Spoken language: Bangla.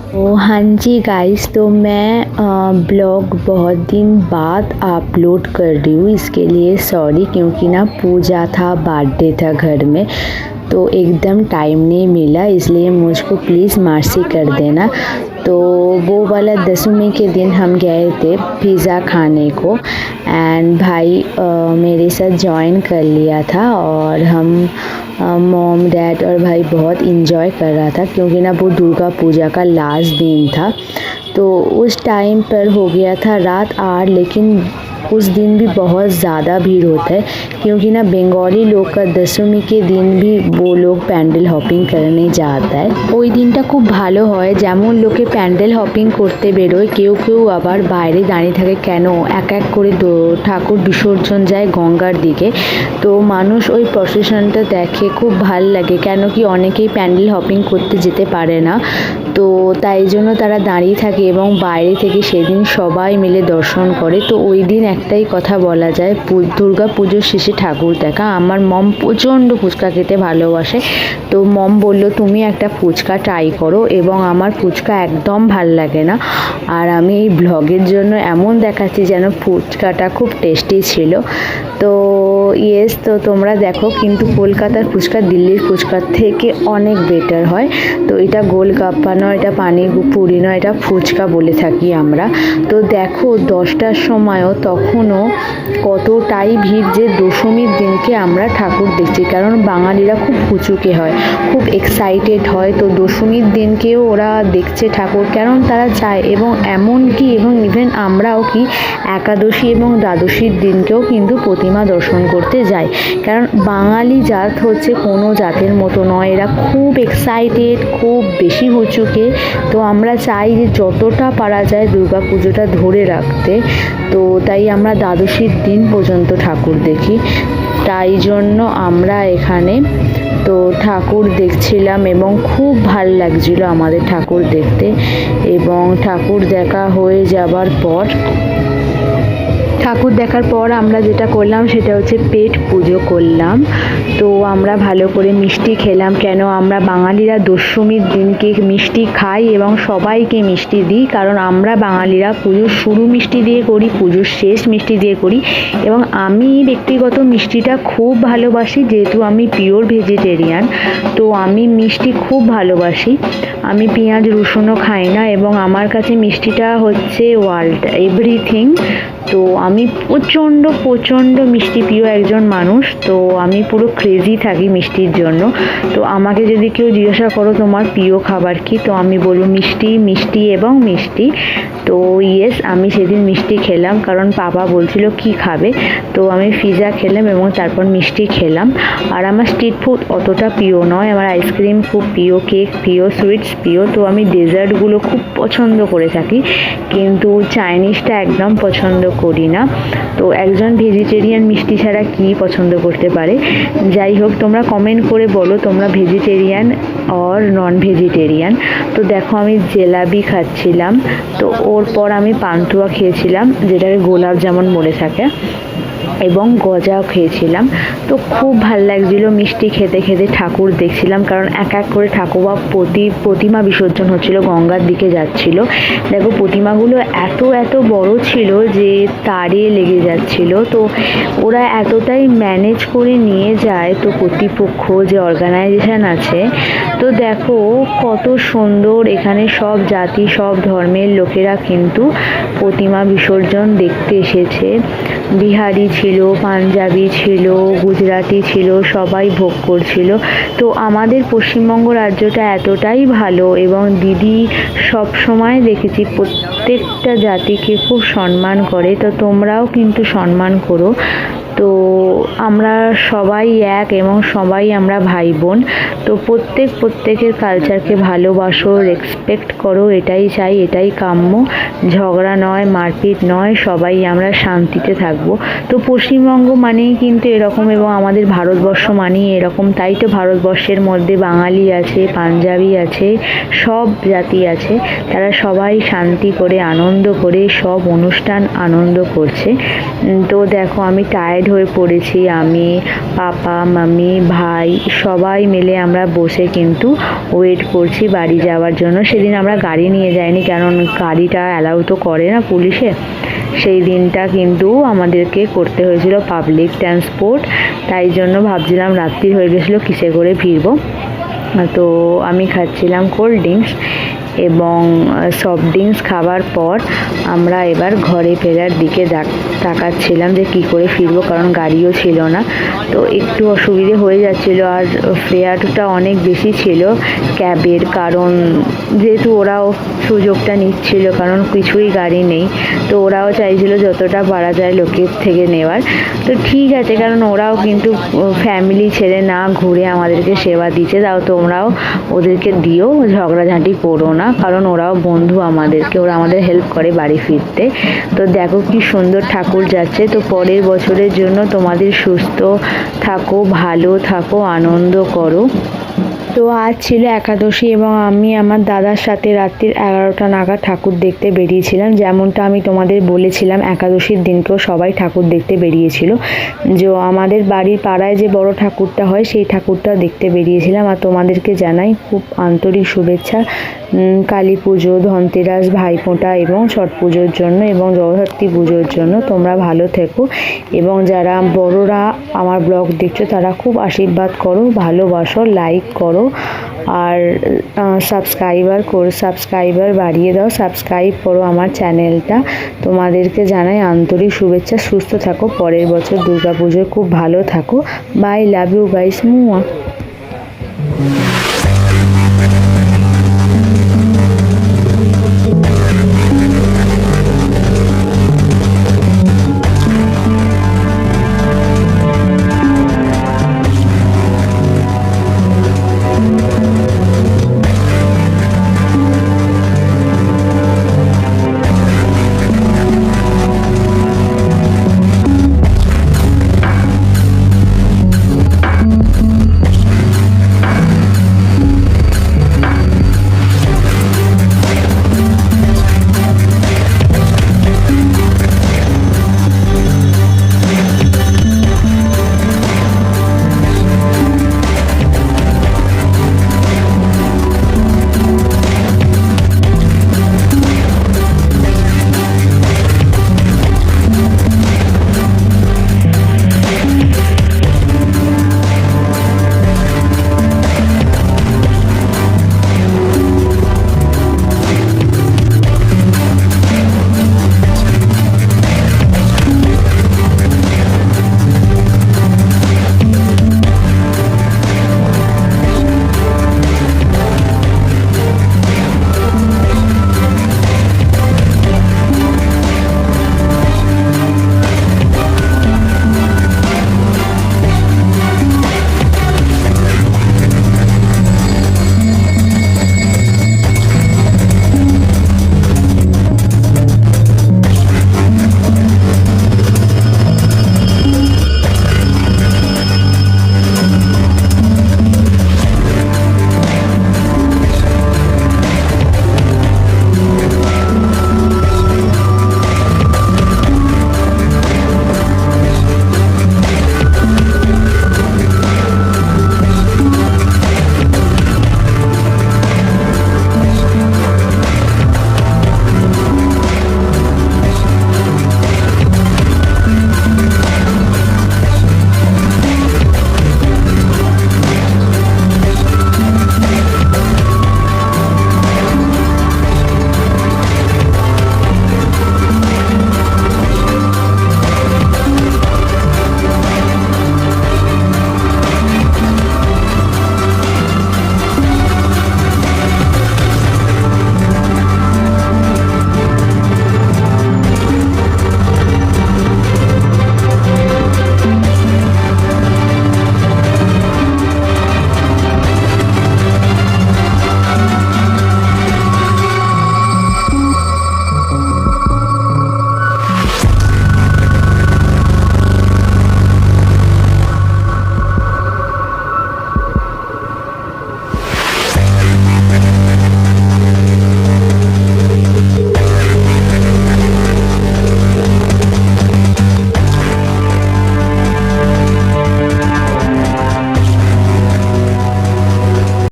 हाँ जी गाइस, तो मैं ब्लॉग बहुत दिन बाद अपलोड कर रही हूँ। इसके लिए सॉरी, क्योंकि ना पूजा था, बर्थडे था घर में, तो एकदम टाइम नहीं मिला, इसलिए मुझको प्लीज़ मार्सी कर देना। तो वो वाला दशमी के दिन हम गए थे पिज़्ज़ा खाने को एंड भाई मेरे साथ जॉइन कर लिया था और हम मॉम डैड और भाई बहुत इन्जॉय कर रहा था, क्योंकि ना वो दुर्गा पूजा का लास्ट दिन था। तो उस टाइम पर हो गया था रात 8, लेकिन उस दिन भी बहुत ज़्यादा भीड़ होता है, क्योंकि ना बंगाली लोग का दशमी के दिन भी वो लोग প্যান্ডেল হপিং करने जाता है। ওই দিনটা খুব ভালো হয়, যেমন লোকে প্যান্ডেল হপিং করতে বেরোয়, কেউ কেউ আবার বাইরে দাঁড়িয়ে থাকে কেন এক এক করে ঠাকুর বিসর্জন যায় গঙ্গার দিকে। তো মানুষ ওই প্রসেশনটা দেখে, খুব ভাল লাগে, কেন কি অনেকেই প্যান্ডেল হপিং করতে যেতে পারে না, তো তাই জন্য তারা দাঁড়িয়ে থাকে এবং বাইরে থেকে সেদিন সবাই মিলে দর্শন করে। তো ওই দিন একটাই কথা বলা যায়, দুর্গা পুজোর শেষে ঠাকুর দেখা। আমার মম প্রচণ্ড ফুচকা খেতে ভালোবাসে, তো মম বলল তুমি একটা ফুচকা ট্রাই করো, এবং আমার ফুচকা একদম ভাল লাগে না, আর আমি এই ব্লগের জন্য এমন দেখাচ্ছি যেন ফুচকাটা খুব টেস্টি ছিল। তো ইয়েস, তো তোমরা দেখো, কিন্তু কলকাতার ফুচকা দিল্লির ফুচকার থেকে অনেক বেটার হয়। তো এটা গোলগাপ্পা নয়, এটা পানিপুরি নয়, এটা ফুচকা বলে থাকি আমরা। তো দেখো 10টার সময়ও তখনও কতটাই ভিড়, যে দশমীর দিনকে আমরা ঠাকুর দেখছি, কারণ বাঙালিরা খুব ফুচুকে হয়, খুব এক্সাইটেড হয়। তো দশমীর দিনকেও ওরা দেখছে ঠাকুর, কারণ তারা চায়, এবং এমনকি ইভেন আমরাও কি একাদশী এবং দ্বাদশীর দিনকেও কিন্তু প্রতিমা দর্শন করতে যাই, কারণ বাঙালি জাত হচ্ছে কোনো জাতের মতো নয়, এরা খুব এক্সাইটেড, খুব বেশি হুচুকে। তো আমরা চাই যে যতটা পারা যায় দুর্গা পুজোটা ধরে রাখতে, তো তাই আমরা দ্বাদশীর দিন পর্যন্ত ঠাকুর দেখি। তাই জন্য আমরা এখানে তো ঠাকুর দেখছিলাম এবং খুব ভাল লাগছিল আমাদের ঠাকুর দেখতে। এবং ঠাকুর দেখা হয়ে যাবার পর আমরা যেটা করলাম সেটা হচ্ছে পেট পুজো করলাম। তো আমরা ভালো করে মিষ্টি খেলাম, কেন আমরা বাঙালিরা দশমীর দিনকে মিষ্টি খাই এবং সবাইকে মিষ্টি দিই, কারণ আমরা বাঙালিরা পুজোর শুরু মিষ্টি দিয়ে করি, পুজোর শেষ মিষ্টি দিয়ে করি। এবং আমি ব্যক্তিগত মিষ্টিটা খুব ভালোবাসি, যেহেতু আমি পিওর ভেজিটেরিয়ান, তো আমি মিষ্টি খুব ভালোবাসি। আমি পেঁয়াজ রসুনও খাই না, এবং আমার কাছে মিষ্টিটা হচ্ছে ওয়ার্ল্ড এভরিথিং। তো আমি প্রচণ্ড মিষ্টি প্রিয় একজন মানুষ, তো আমি পুরো ক্রেজি থাকি মিষ্টির জন্য। তো আমাকে যদি কেউ জিজ্ঞাসা করো তোমার প্রিয় খাবার কি, তো আমি বলবো মিষ্টি এবং মিষ্টি। তো ইয়েস, আমি সেদিন মিষ্টি খেলাম, কারণ পাপা বলছিল কি খাবে, তো আমি পিৎজা খেলাম এবং তারপর মিষ্টি খেলাম। আর আমার স্ট্রিট ফুড অতটা প্রিয় নয়, আমার আইসক্রিম খুব প্রিয়, কেক প্রিয়, সুইটস প্রিয়, তো আমি ডেজার্টগুলো খুব পছন্দ করে থাকি, কিন্তু চাইনিজটা একদম পছন্দ করি না। তো একজন ভেজিটেরিয়ান মিষ্টি ছাড়া কী পছন্দ করতে পারে? যাই হোক, তোমরা কমেন্ট করে বলো তোমরা ভেজিটেরিয়ান অর নন ভেজিটেরিয়ান। তো দেখো আমি জিলাপি খাচ্ছিলাম, তো ওর পর আমি পান্তুয়া খেয়েছিলাম, যেটাকে গোলাপ জামুন বলে থাকে, এবং গজাও খেয়েছিলাম। তো খুব ভাল লাগছিল মিষ্টি খেতে খেতে ঠাকুর দেখছিলাম, কারণ এক এক করে ঠাকুর প্রতিমা বিসর্জন হচ্ছিল, গঙ্গার দিকে যাচ্ছিল। দেখো প্রতিমাগুলো এত বড় ছিল যে তারে লেগে যাচ্ছিল, তো ওরা এতটাই ম্যানেজ করে নিয়ে যায়, তো কর্তৃপক্ষ যে অর্গানাইজেশন আছে, তো দেখো কত সুন্দর, এখানে সব জাতি সব ধর্মের লোকেরা কিন্তু প্রতিমা বিসর্জন দেখতে এসেছে। বিহারি ছিল, পাঞ্জাবি ছিল, গুজরাটি ছিল, সবাই ভোগ করছিল। তো আমাদের পশ্চিমবঙ্গ রাজ্যটা এতটাই ভালো, এবং দিদি সব সময় দেখেছি প্রত্যেকটা জাতিকে খুব সম্মান করে, তো তোমরাও কিন্তু সম্মান করো। তো আমরা সবাই এক, এবং সবাই আমরা ভাই বোন। তো প্রত্যেকের কালচারকে ভালোবাসো, রেসপেক্ট করো, এটাই চাই, এটাই কাম্য। ঝগড়া নয়, মারপিট নয়, সবাই আমরা শান্তিতে থাকবো। তো পশ্চিমবঙ্গ মানেই কিন্তু এরকম, এবং আমাদের ভারতবর্ষ মানেই এরকম। তাই তো ভারতবর্ষের মধ্যে বাঙালি আছে, পাঞ্জাবি আছে, সব জাতি আছে, তারা সবাই শান্তি করে আনন্দ করে সব অনুষ্ঠান আনন্দ করছে। তো দেখো আমি টায়ার্ড হয়ে পড়েছি। আমি, পাপা, মাম্মি, ভাই সবাই মিলে আমরা বসে কিন্তু ওয়েট করছি বাড়ি যাওয়ার জন্য। সেদিন আমরা গাড়ি নিয়ে যাইনি, কারণ গাড়িটা অ্যালাউ তো করে না পুলিশে। সেই দিনটা কিন্তু আমাদেরকে করতে হয়েছিল পাবলিক ট্রান্সপোর্ট। তাই জন্য ভাবছিলাম রাত্রি হয়ে গেছিলো কিসে করে ফিরবো। তো আমি খাচ্ছিলাম কোল্ড ড্রিঙ্কস এবং সফট ড্রিঙ্কস খাওয়ার পর আমরা এবার ঘরে ফেরার দিকে তাকাচ্ছিলাম যে কী করে ফিরবো, কারণ গাড়িও ছিল না। তো একটু অসুবিধে হয়ে যাচ্ছিলো, আর ফেয়ারটা অনেক বেশি ছিল ক্যাবের, কারণ যেহেতু ওরাও সুযোগটা নিচ্ছিল, কারণ কিছুই গাড়ি নেই। তো ওরাও চাইছিল যতটা পারা যায় লোকের থেকে নেওয়ার। তো ঠিক আছে, কারণ ওরাও কিন্তু ফ্যামিলি ছেড়ে না ঘুরে আমাদেরকে সেবা দিচ্ছে। তাও তোমরাও ওদেরকে দিও, ঝগড়াঝাঁটি করো না, কারণ ওরাও বন্ধু আমাদেরকে, ওরা আমাদের হেল্প করে বাড়ি ফিরতে। তো দেখো কি সুন্দর ঠাকুর যাচ্ছে। তো পরের বছরের জন্য তোমাদের সুস্থ থাকো, ভালো থাকো, আনন্দ করো। তো আজ ছিল একাদশী এবং আমি আমার দাদার সাথে রাত্রির 11টা নাগাদ ঠাকুর দেখতে বেরিয়েছিলাম। যেমনটা আমি তোমাদের বলেছিলাম, একাদশীর দিনকেও সবাই ঠাকুর দেখতে বেরিয়েছিল। যে আমাদের বাড়ির পাড়ায় যে বড় ঠাকুরটা হয় সেই ঠাকুরটা দেখতে বেরিয়েছিলাম। আর তোমাদেরকে জানাই খুব আন্তরিক শুভেচ্ছা কালী পুজো, ধনতেরাস, ভাইফোঁটা এবং ছট পুজোর জন্য এবং জগদ্ধাত্রী পুজোর জন্য। তোমরা ভালো থেকো এবং যারা বড়রা আমার ব্লগ দেখছো তারা খুব আশীর্বাদ করো, ভালোবাসো, লাইক করো আর সাবস্ক্রাইবার বাড়িয়ে দাও, সাবস্ক্রাইব করো আমার চ্যানেলটা। তোমাদেরকে জানাই আন্তরিক শুভেচ্ছা। সুস্থ থাকো, পরের বছর দুর্গাপুজোয় খুব ভালো থাকো। Bye, love you guys, মুয়া।